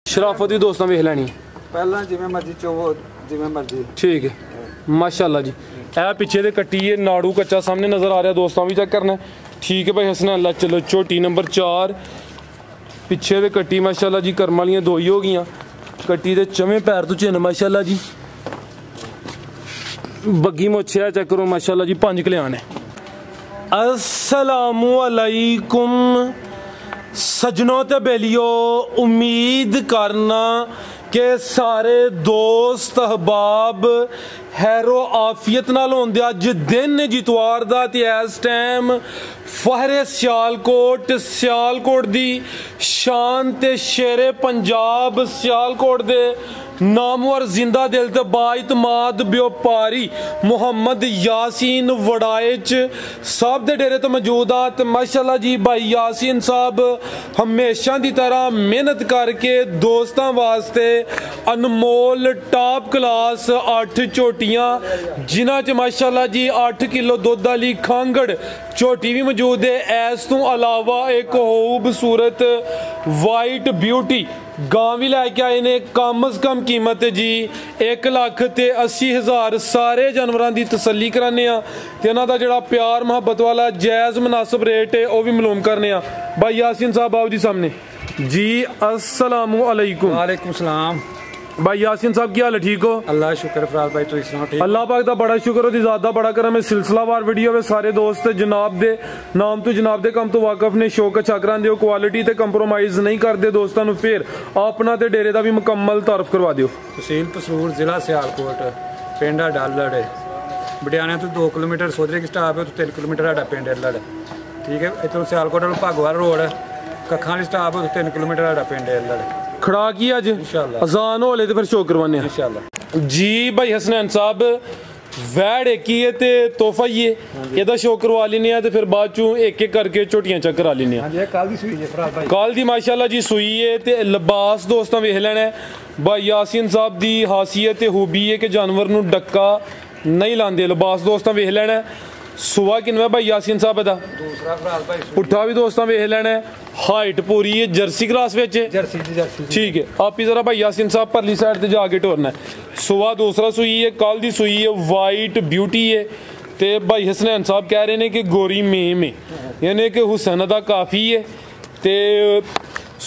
शराफत भी दोस्तों वेख लैनी पहला जिवें मर्जी चोवो जिवें मर्जी ठीक है माशाल्लाह जी। ए पिछे दे कट्टी है नाड़ू कच्चा सामने नज़र आ रहा है दोस्तों भी चेक करना ठीक है भाई हसन अल्लाह। चलो झोटी नंबर 4 पिछे दे कट्टी माशाल्लाह जी करम वालियां दो ही हो गई कट्टी दे चवें पैर तो चिन्ह माशाल्लाह जी। बग्गी मोछे चेक करो माशाल्लाह जी 5 कल्याण है। अस्सलामु अलैकुम सजनों ते बेलियो उम्मीद करना कि सारे दोस्त अहबाब हैरो आफियत नाल होंदे। अज दिन जितवार दा ते इस टाइम फहरे सियालकोट दी शान ते शेरे पंजाब सियालकोट दे नामवर जिंदा दिल ते बाइतमाद व्यापारी मुहम्मद यासीन वड़ाइच साहब दे डेरे तो मौजूद आ ते माशाल्लाह जी भाई यासीन साहब हमेशा दी तरह मेहनत करके दोस्तां वास्ते अनमोल टॉप क्लास 8 झोटियां जिन्हां च माशाल्लाह जी 8 किलो दुध वाली खांगड़ झोटी भी मौजूद है। इस तो अलावा एक खूबसूरत वाइट ब्यूटी गां भी लैके आए ने कम अज कम कीमत जी 1,80,000 सारे जानवरों की तसल्ली कराने ते इन्हां दा जिहड़ा प्यार मुहब्बत वाला जायज़ मुनासिब रेट है वह भी मालूम करने भाई यासीन साहब आओ जी सामने जी। अस्सलामु अलैकुम। वालेकुम सलाम भाई यासीन साहब की हाल है ठीक हो? अल्लाह शुक्र फराज भाई तुसीं सुनाओ ठीक? अल्लाह पाक दा बड़ा शुक्र हो ज़ात दा बड़ा करम है। सिलसिलावार वीडियो में सारे दोस्त जनाब दे नाम तो जनाब दे कम तो वाकफ ने शौक अच्छा करांदे हो क्वालिटी ते कंप्रोमाइज़ नहीं करते दोस्तों नूं फिर अपना ते डेरे दा भी मुकम्मल तारफ करवा दिओ। तहसील पसरूर जिला सियालकोट पिंड डल बडियाने तो 2 किलोमीटर सोदरे की स्टाप है तो 3 किलोमीटर साडा पिंड लड़ ठीक है। इतों सियालकोट भागोवाल रोड कखा वाली स्टाप है तो 3 किलोमीटर साडा पिंड लड़ खड़ा की अज अजान होले ते फिर शो करवाने इंशाल्लाह जी। भाई हसनैन साहब वैड़ एक ही है ते तोहफा ही है एदा शो करवा लेने ते फिर बाद चू एक एक करके झोटियां चेक करा लेने। कल दी माशाल्लाह जी सुई है ते लिबास दोस्तों वेख लैना है। भाई यासीन साहब दी खासियत खूबी है कि जानवर नू डक्का नहीं लांदे। लिबास दोस्तों वेख लैना है। सुबह किनवा भाई यासीन साहब दा पुट्ठा भी दोस्तों वेख लैना है। हाइट पूरी है जर्सी क्रॉस विच ठीक है। आप ही जरा भाई यासीन साहब परली साइड ते जाके टोरना है। सुबह दूसरा सुई है कल दी सुई है वाइट ब्यूटी है ते भाई हसनैन साहब कह रहे हैं कि गोरी मेम है यानी कि हुसैन दा काफ़ी है ते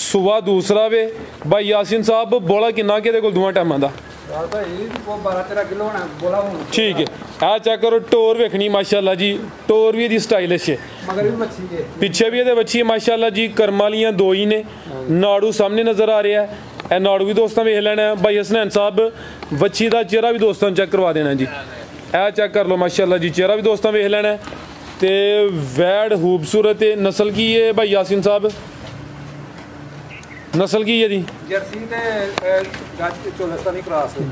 सुबह दूसरा वे भाई यासीन साहब बोला किन्ना के कोल दुआ टाइमां दा ठीक है। आ चेक करो टोर वेखनी माशाल्लाह जी टोर भी स्टाइलिश है पिछे भी ये बच्ची है माशाल्लाह जी करम वालियां दो ही ने नाड़ू सामने नजर आ रहा है। नाड़ू भी दोस्तों वेख लेना है। भाई हसनैन साहब बच्ची का चेहरा भी दोस्तों चेक करवा देना जी। ए चेक कर लो माशाल्लाह जी चेहरा भी दोस्तों वेख लेना है ते वैड़ खूबसूरत है। नस्ल की है भाई यासीन साहब नस्ल की है जी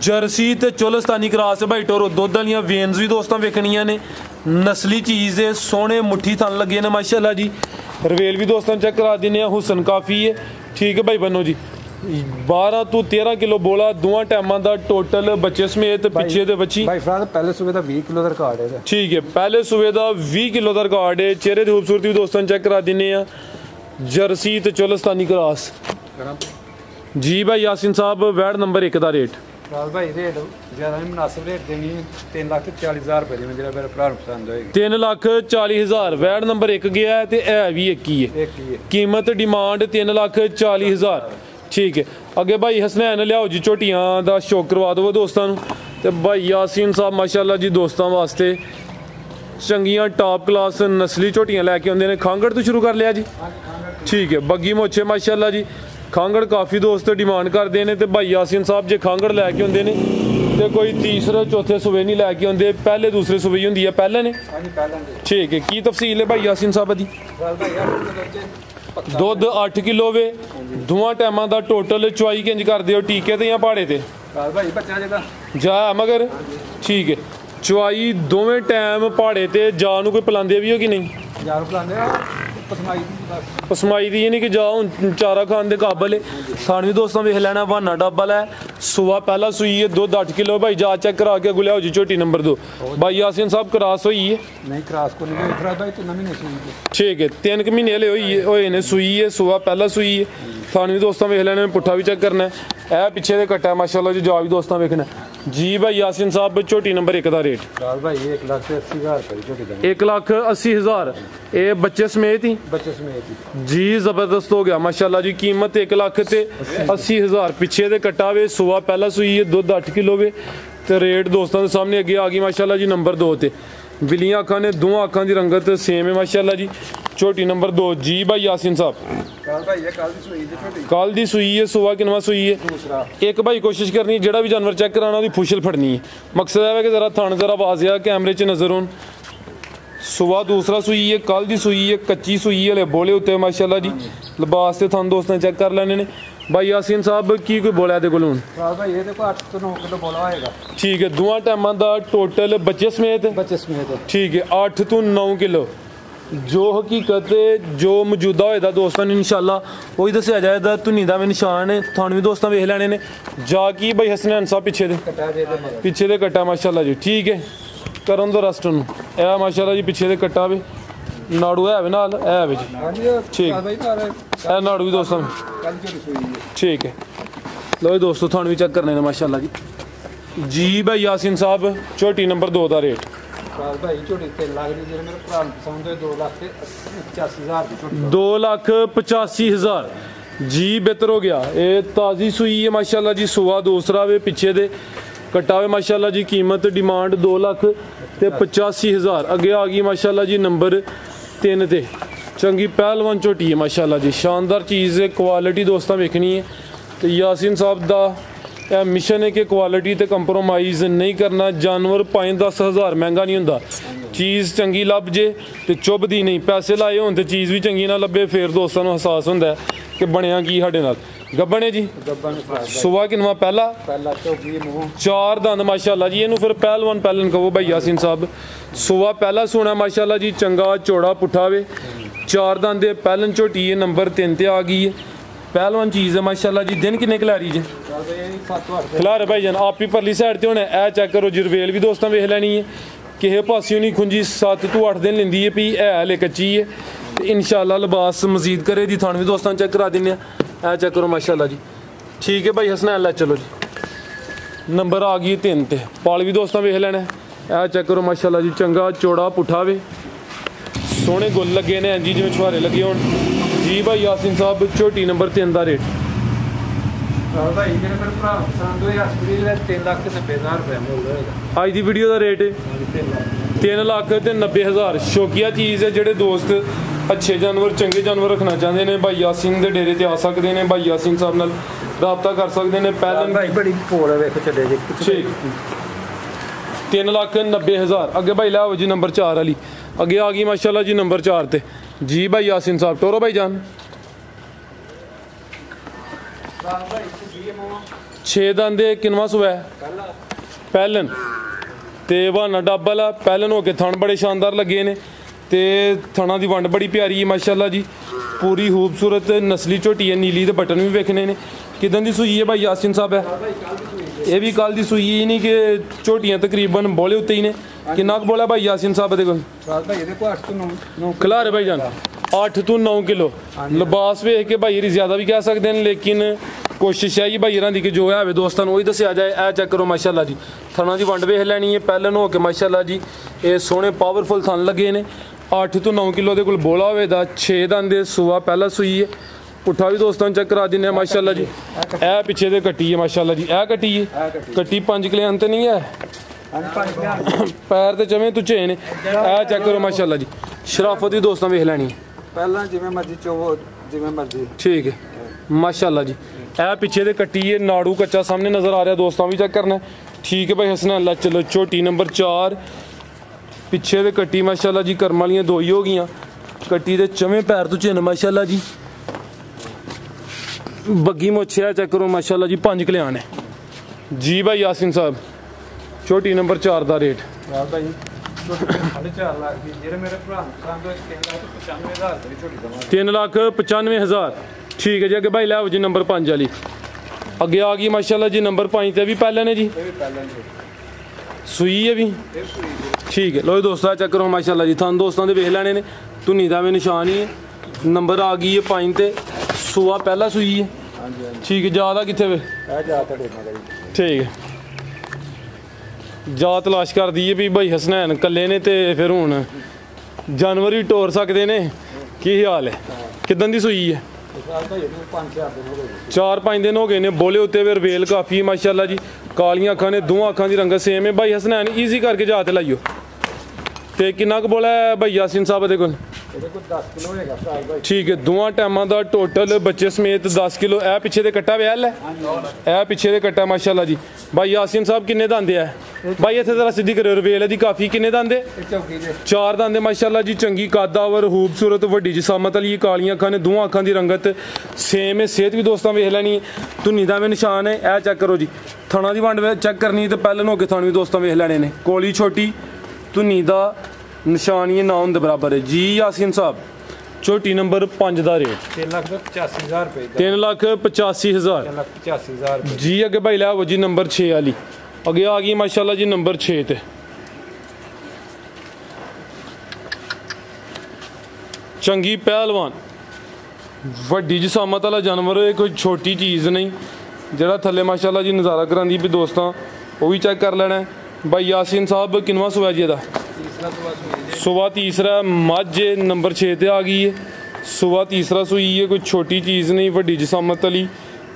जर्सी ते चोलस्तानी क्रॉस है भाई टोरो दुध वालियां वेन्स भी दोस्तों वेखनियां ने नस्ली चीज़ है सोने मुट्ठी थन लगे ने माशाल्लाह जी। रवेल भी दोस्तों चेक करा देने हुसन काफ़ी है ठीक है भाई बनो जी। 12 तो 13 किलो बोला दोवां टाइमां दा टोटल बच्चे समेत पिछे दे बच्ची पहले सूबे दा 20 किलो दा रिकॉर्ड है ठीक है। पहले सूबे दा 20 किलो दा रिकॉर्ड है। चेहरे दी खूबसूरती भी दोस्तों चेक करा देने जर्सी ते चोलस्तानी क्रॉस जी। भाई यासीन साहब वैड नंबर 1 दा रेट भाई रेट ज्यादा नहीं मुनासिब रेट देनी 3,40,000 रुपए दी मेरा भरा पसंद होएगी 3,40,000 वैड नंबर 1 गया है ते है भी एक ही है कीमत डिमांड 3,40,000 ठीक है। अगे भाई हसनैन लियाओ जी झोटियां दा शौक करवा दो दोस्तों ते भाई यासीन साहब माशाल्लाह जी दोस्तों वास्ते चंगियां टॉप क्लास नस्ली झोटियां लैके आंदे ने। खांगड़ तो शुरू कर लिया जी ठीक है। बग्गी मोछे माशाल्लाह जी खांगड़ काफ़ी दोस्त डिमांड करते हैं तो भाई यासीन साहब जो खांगड़ लैके आते हैं तो कोई तीसरे चौथे सूबे नहीं लैके आते पहले दूसरे सूबे होंगी है पहले ने ठीक है। की तफसील है भाई यासीन साहब दी दुध 8 किलो वे दोवां टाइमां दा टोटल चुआई किंज करदे हो टीके ते या पहाड़े ते जा मगर ठीक है। चुआई दोवें टाइम पहाड़े ते जा नूं कोई पिलांदे भी हो कि नहीं पसमाई दी यानी कि जा हूँ चारा खान दे काबल है। थान भी दोस्तों वेख लैना बहाना डब्बल है सुबह पहला सुई है, दूध 8 किलो भाई जा चेक करा के गुलिया हो जी झोटी नंबर 2 भाई यासीन साहब क्रॉस हुई है नहीं क्रॉस को नहीं खरा भाई 3 महीने सुई ठीक है 3 महीने ले होए ने सुई है सुबह पहला सुई है थाने भी दोस्तों वेख लेने पुट्ठा भी चेक करना है ए पिछे दे कट्टा माशाल्लाह जी जा भी दोस्तों वेखना जी भाई यासीन साहब झोटी नंबर 1 दा रेट भाई 1,80,000 रुपए झोटी दा 1,80,000 ये बच्चे समेत ही जी जबरदस्त हो गया माशाल्लाह जी कीमत 1,80,000 पिछे दे कट्टा वे सुबह पहला सुई है दूध 8 किलो वे ते रेट दोस्तों के सामने अगे आ गई माशाल्लाह जी नंबर 2 ते बिलियां अखां ने दोवां अखां दी रंगत सेम है माशाल्लाह जी छोटी नंबर 2 जी भाई यासीन साहब कल दी सुई है सुबह किनवा सुई है एक भाई कोशिश करनी जेड़ा भी जानवर चेक कराना उसकी फुशल फड़नी है मकसद है कि जरा थन जरा वाजिया कैमरे च नजर होन सुबह दूसरा सुई है कल दी सुई है कच्ची सुई है बोले उत्ते माशाल्लाह जी लिबास से थन दोस्तों चेक कर लेने ने भाई यासीन साहब की कोई बोला देखो हूँ ठीक है दोवां टाइमां दा टोटल बच्चे समेत ठीक है 8 तो 9 किलो जो हकीकत जो मौजूदा होएगा दोस्तों ने इंशाल्लाह वही दसिया जाएगा धुनी का भी निशान है थानू भी दोस्तों वेख लैने ने जाकी भाई हसनैन साहब पिछे दे कट्टा माशाल्लाह जी ठीक है करन दो रेस्ट नूं ए माशाल्लाह जी पिछे दे कट्टा भी नाड़ू है भी नाल है भी जी ठीक है नाड़ू भी दोस्तों ठीक है लो दोस्तों थानू भी चेक करने ने माशाल्लाह जी जी भाई यासीन साहब छोटी नंबर 2 दा रेट भाई झोटी 3 लाख दी जेरे मेरे भरा पसंद है 2,85,000 दी 2,85,000 जी बेहतर हो गया ये ताज़ी सुई है माशाल्लाह जी सुबह दूसरा वे पिछे दे कट्टा वे माशाल्लाह जी कीमत डिमांड 2,85,000 अगे आ गई माशाल्लाह जी नंबर 3 ते चंगी पहलवान झोटी है माशाल्लाह जी शानदार चीज़ है क्वालिटी दोस्तों वेखनी है तो यासीन साहब दा यह मिशन है कि क्वालिटी ते कंप्रोमाइज़ नहीं करना जानवर 5-10 हज़ार महंगा नहीं होंदा चीज़ चंगी लभ जे तो चुभदी नहीं पैसे लाए होन ते चीज़ भी चंगी ना लभे फिर दोस्तों को एहसास होंदा है कि बनया की साडे नाल गब्बन है जी सुबह किनवा पहला 4 दंद माशाल्लाह जी इनू फिर पहलवान पहलन कहो भाई यासीन साहब सुबह पहला सोना माशाल्लाह जी चंगा चौड़ा पुट्ठा वे 4 दंद पहलन झोटी है नंबर 3 ते आ गई है पहलवान चीज़ है माशाल्लाह जी दिन किन्ने खिलारी जे खिलारे भाई जान आप ही परली साइड ते होना ए चेक करो जरवेल भी दोस्तों वेख लैनी है किसे पासियों नहीं खुंजी 7 तो 8 दिन लेंदी है भी है हले कच्ची है तो इंशाल्लाह लिबास मजीद करे दी थानू भी दोस्तों चेक करा दिन्ने ए चेक करो माशाल्लाह जी ठीक है भाई हसनैन लै चलो जी नंबर आ गई 3 ते पाल भी दोस्तों वेख लैना ए चेक करो माशाल्लाह जी चंगा चौड़ा पुट्ठा वे सोहने गुल लगे ने जी जिवें छुहारे लगे होण जी भाई यासीन साहब झोटी नंबर 3 दा रेट भाई मेरे भरा पसंद होए 3,90,000 रुपए मुल होएगा आज दी वीडियो दा रेट 3,90,000 शौकिया चीज़ है जेडे दोस्त अच्छे जानवर चंगे जानवर रखना चाहते हैं भाई यासीन दे डेरे ते आ सकते हैं भाई यासीन साहब नाल राबता कर सकते हैं पहले भाई बड़ी पोल है वेख चले जी ठीक 3,90,000 अगे भाई लाओ जी नंबर 4 वाली अगे आ गई माशाल्लाह जी नंबर 4 ते जी भाई यासीन साहब टोरो भाई जान 6 दंद किनवा सुबह पहलन ते बहाना डब्बल पहलन होके थन बड़े शानदार लगे ने ते थना दी वंड बड़ी प्यारी है माशाल्लाह जी पूरी खूबसूरत नस्ली झोटी है नीली दे बटन भी वेखने ने किदन दी सुई है भाई यासीन साहब है ये भी कल दी सुई ही नहीं कि झोटियां तकरीबन बोले उत्ते ही ने किन्ना बोला भाई यासीन साहब दे खिलारे भाई जान 8 तो 9 किलो लिबास वेख के भाई ज्यादा भी कह सकते हैं लेकिन कोशिश है भाई इन्हों की जो है दोस्तों वही दसिया जाए ए चेक करो माशाल्लाह जी थना की वंड वेख लैनी है पहलन हो के माशाल्लाह जी ये सोहने पावरफुल थन लगे ने 8 तो 9 किलो के बोला होगा 6 दंद सुबह पहला सुई है पुट्ठा भी दोस्तों चेक करा दें माशाल्लाह जी ए पिछे दे कट्टी है माशाल्लाह जी ए कट्टी है कट्टी 5 किलो अंत नहीं है पैर तो चवें तुझे ने ए चेक करो माशाल्लाह जी शराफत भी दोस्तों वेख लैनी पहला जिवें मर्जी चोवो जिवें मर्जी ठीक है माशाल्लाह जी ए पिछे दे कट्टी है नाड़ू कच्चा सामने नज़र आ रहा दोस्तों भी चेक करना ठीक है भाई हसनैन अल्लाह चलो झोटी नंबर 4 पिछे दे कट्टी माशाल्लाह जी कर्म वालियां 2 ही हो गई कट्टी दे चवें पैर तो चिन्ह माशाल्लाह जी बग्गी मोछे चेक करो माशाल्लाह जी 5 किलो ने जी भाई यासीन साहब झोटी नंबर 4 दा रेट भाई 4.5 लाख दी जेरे मेरे भरा पसंद होए 3,95,000 दी झोटी दवा 3,95,000 ठीक है जी अगे भाई लै जी नंबर 5 वाली अगे आ गई माशाल्लाह जी नंबर 5 ते भी पहले ने जी, सूई है भी ठीक है। लो जी दोस्तों चेक करो माशाल्लाह जी, थान दोस्तों के वेख लैने ने, धुनी का भी निशान ही है। नंबर आ गई है 5 ते, सूआ पहला सूई है ठीक है। जात कितने वे ठीक है, जात तलाश कर दी है भी भाई हसनैन कल्ले ने ते फिर हुण जानवर ही टोर सकते ने, की हाल है? किदन दी सूई है? 4-5 दिन हो गए ने, बोले उत्ते फिर वेल काफ़ी है माशाल्लाह जी। कालियां अखां ने, दोवां अखां दी रंगत सेम है। भाई हसनैन ईजी करके जात लाइयो। ते किन्ना क बोला है भाई यासीन साहब दे कोल? ठीक है, दोवां टाइमां दा टोटल बच्चे समेत 10 किलो। ए पिछे दे कट्टा व्याल है, ए पिछे दे कट्टा माशाल्लाह जी। भाई यासीन साहब किन्ने दांदे है? भाई इत्थे जरा सीधी करो, रवेल दी काफ़ी किन्ने दांदे? 4 दांदे माशाल्लाह जी। चंगी कादावर खूबसूरत वड्डी जिसामत वाली, कालियां अखां ने, दोवां अखां दी रंगत सेम है। सेहत भी दोस्तों वेख लैनी, धुनी दा भी निशान है। ए चेक करो जी, थणा दी वंड चेक करनी तो पहले हो के थण भी दोस्तों वेख लैने ने। कोली छोटी, धुनी दा निशान ये ना होने बराबर है जी। यासीन साहब छोटी नंबर 5 का रेट 3,85,000 रुपये, 3,85,000 जी। अगे भाई लै जी नंबर 6 वाली, अगे आ गई माशाल्लाह जी नंबर 6 ते। चंगी पहलवान वड्डी जिसामत वाला जानवर है, कोई छोटी चीज़ नहीं। जरा थले माशाल्लाह जी नज़ारा करांदी भी दोस्तों, वो भी चेक कर लेना है। भाई यासीन साहब किनवा सुबह जी दा? सुबह तीसरा मझ नंबर 6 ते आ गई है। सुबह तीसरा सूई है, कोई छोटी चीज़ नहीं, वड्डी जिसामत वाली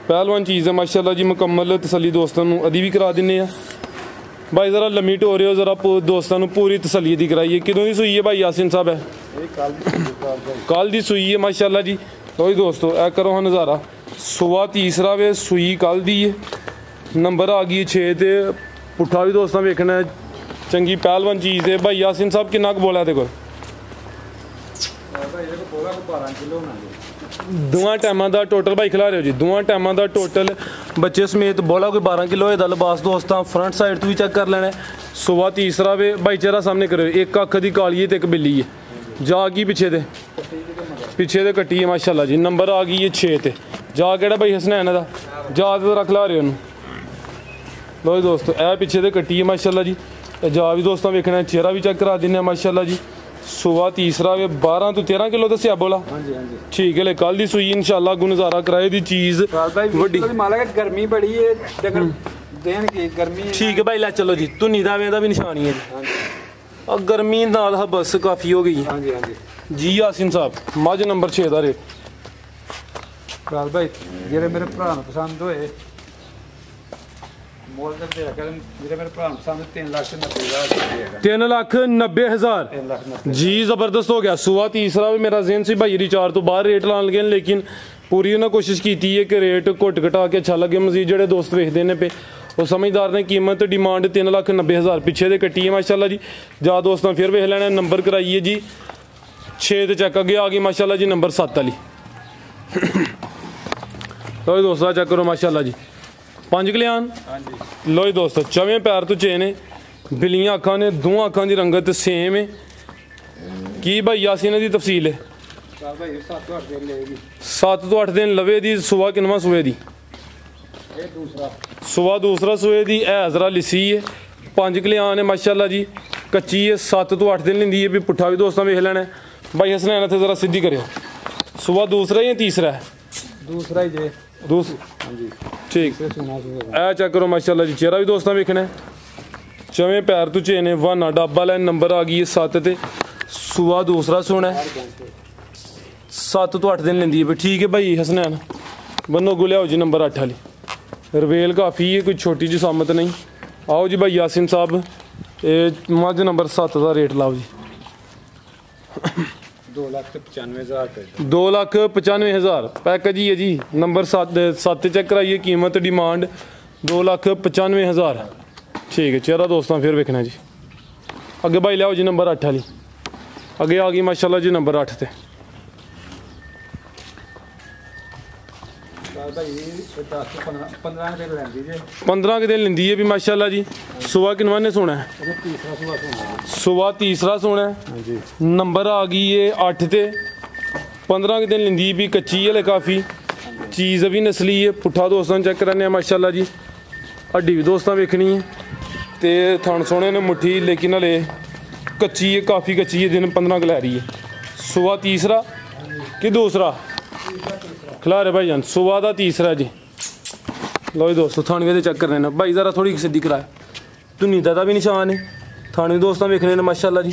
पहलवान चीज़ है माशाल्लाह जी। मुकम्मल तसली दोस्तों को अदी भी करा दिन्ने आ। भाई ज़रा लम्मी टोरे हो, ज़रा दोस्तों को पूरी तसली दी कराइए। किदों दी सूई है भाई यासीन साहब? है कल दी सूई है माशाल्लाह जी। तो दोस्तों ए करो हाँ नज़ारा, सुबह तीसरा वे सूई कल दी है। नंबर आ गई 6 ते, पुट्ठा भी दोस्तों वेखना है, चंगी पहलवान चीज़ है। भाई यासीन साहब किन्ना क बोला देखो? दोवां टाइमां दा टोटल भाई खिला रहे हो जी, दोवां टाइमां दा टोटल बच्चे समेत बोला कोई 12 किलो है। लिबास दोस्तों फ्रंट साइड तो भी चेक कर लेना है। सुबह तीसरा वे भाई चेहरा सामने करो, एक अख दी काली है तो एक बिल्ली है। जा गई पिछे दे कट्टी है माशाल्लाह जी। नंबर आ गई है 6 ते। जा केड़ा भाई हसनैन दा? जा तो रख ला रहे हो। लो दोस्तों ए पिछे दे कट्टी है माशाल्लाह जी। जा भी दोस्तों वेखना है, चेहरा भी चेक करा देने माशाल्लाह जी। सुबह तीसरा वे 12 तो 13 किलो दसिया बोला ठीक है। कल दी सूई इंशाल्लाह गुजारा कराए दी चीज़ वड्डी। गर्मी बड़ी है गर्मी ठीक है भाई लै चलो जी। धुनी दा भी निशानी है जी, और गर्मी नाल बस काफ़ी हो गई जी। यासीन साहब मझ नंबर 6 का रेट भाई जेरे मेरे भरा पसंद होए मोल मेरे भरा पसंद 3,90,000 जी। ज़बरदस्त हो गया। सुबह तीसरा भी मेरा जेन से भाई रिचार्ज तो बाहर रेट लान लगे, लेकिन पूरी उन्हें कोशिश की है कि रेट घुट घटा के अच्छा लगे। मजीद जोड़े दोस्त वेखते हैं पे वो समझदार ने, कीमत डिमांड 3,90,000 पिछे दे कट्टी है माशाल्लाह जी। जा दोस्तों फिर वेख लेना, नंबर कराइए जी 6 ते चेक अगे आ गई माशाल्लाह जी नंबर 7 वाली। लो दोस्तों चेक करो माशाल्लाह जी, 5 कल्याण। लो दोस्तों चवें पैर तो चेन है, बिल्लियां अखां ने, दोवां अखां की रंगत सेम है। की भाई यासीन दी तफसील है? 7 तो 8 दिन लवे दी। सुबह किनवा सुबह दी? सुबह दूसरा सुबह दी। है जरा लिसी है, 5 कल्याण है माशाल्लाह जी। कच्ची है, 7 तो 8 दिन लेंदी है। भी पुट्ठा भी दोस्तों वेख लेना है। भाई हसनैन इत्थे जरा सीधी करो। सुबह दूसरा या तीसरा है? दूसरा ही जे ठीक। ए चेक करो माशाल्लाह जी, चेहरा भी दोस्तों वेखना है। चवें पैर तो चेन है, वाना डाबा लैन। नंबर आ गई है 7 ते। सुबह दूसरा सोना है, 7 तो 8 दिन लेंदी है। ठीक है भाई हसनैन बनो गो लियाओ जी नंबर 8 वाली। रवेल काफ़ी है, कोई छोटी जी सामत नहीं। आओ जी भाई यासीन साहब मझ नंबर 7 का रेट लाओ जी। 2,95,000 पैकेज ही है जी। नंबर 7 चेक कराइए, कीमत डिमांड 2,95,000 ठीक है। चेहरा दोस्तों फिर वेखना जी। अगे भाई लियाओ जी नंबर 8 वाली। अगे आ गई माशाल्लाह जी नंबर 8 ते। 15 के दिन लेंदी है भी माशाल्लाह जी। सुबह किनवा ने सोना है? सुबह तीसरा सोना है। नंबर आ गई है 8 ते। 15 के दिन लेंदी भी, कच्ची है काफ़ी। चीज़ भी नस्ली है। पुट्ठा दोस्तों चेक कराने माशाल्लाह जी, हड्डी भी दोस्तों वेखनी है तो थन सोने ने मुट्ठी, लेकिन हले कच्ची है, काफ़ी कच्ची है, दिन 15 क लै रही है। सुबह तीसरा कि दूसरा खिलारे भाई जान, सुबह का तीसरा जी। लो जी दोस्तों थाने भी चेक करने भाई, ज़रा थोड़ी सीधी कराया, धुनीता का भी निशान है, थाने दोस्तों वेखने माशाल्लाह जी।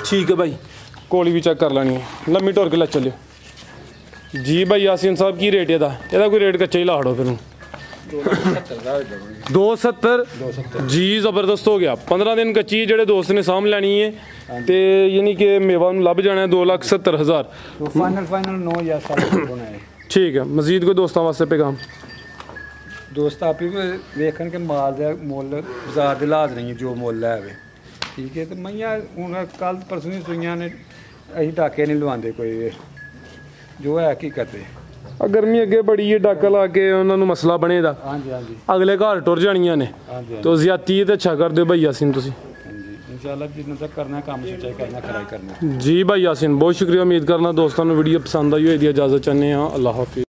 ठीक है भाई, कोली भी चेक कर लेनी है, लम्मी टोर के लै चलियो जी। भाई यासीन साहब की रेट ਇਹਦਾ कोई रेट कच्चा ही ला हड़ो फिर 270 जी, ज़बरदस्त हो गया। 15 दिन कच्ची जेडे दोस्त ने साम लैनी है तो यानी कि मेवा लभ जाना है 2,70,000 फाइनल 9 या 7 ठीक है। मजीद कोई दोस्तों वास्ते पैगाम? दोस्त आप ही वेखन के माल का मुल बाजार के लाज नहीं जो मुल है, ठीक है। तो मैया हूँ कल परसों ही सुइयां ने, अं टाके नहीं लवाते कोई, जो है की करते। गर्मी अगे बड़ी है, डाका ला के उन्होंने मसला बने दा, हाँ जी हाँ जी, अगले घर टुर जानिया ने, तो ज्यादती तो अच्छा कर दो भाई यासीन तुसी। इंशाल्लाह जितना तक करना काम सच्चाई करना, खराई करना। जी भाई यासीन बहुत शुक्रिया, उम्मीद करना दोस्तों ने वीडियो पसंद आई हो। इजाज़त चाहते हैं, अल्लाह हाफिज़।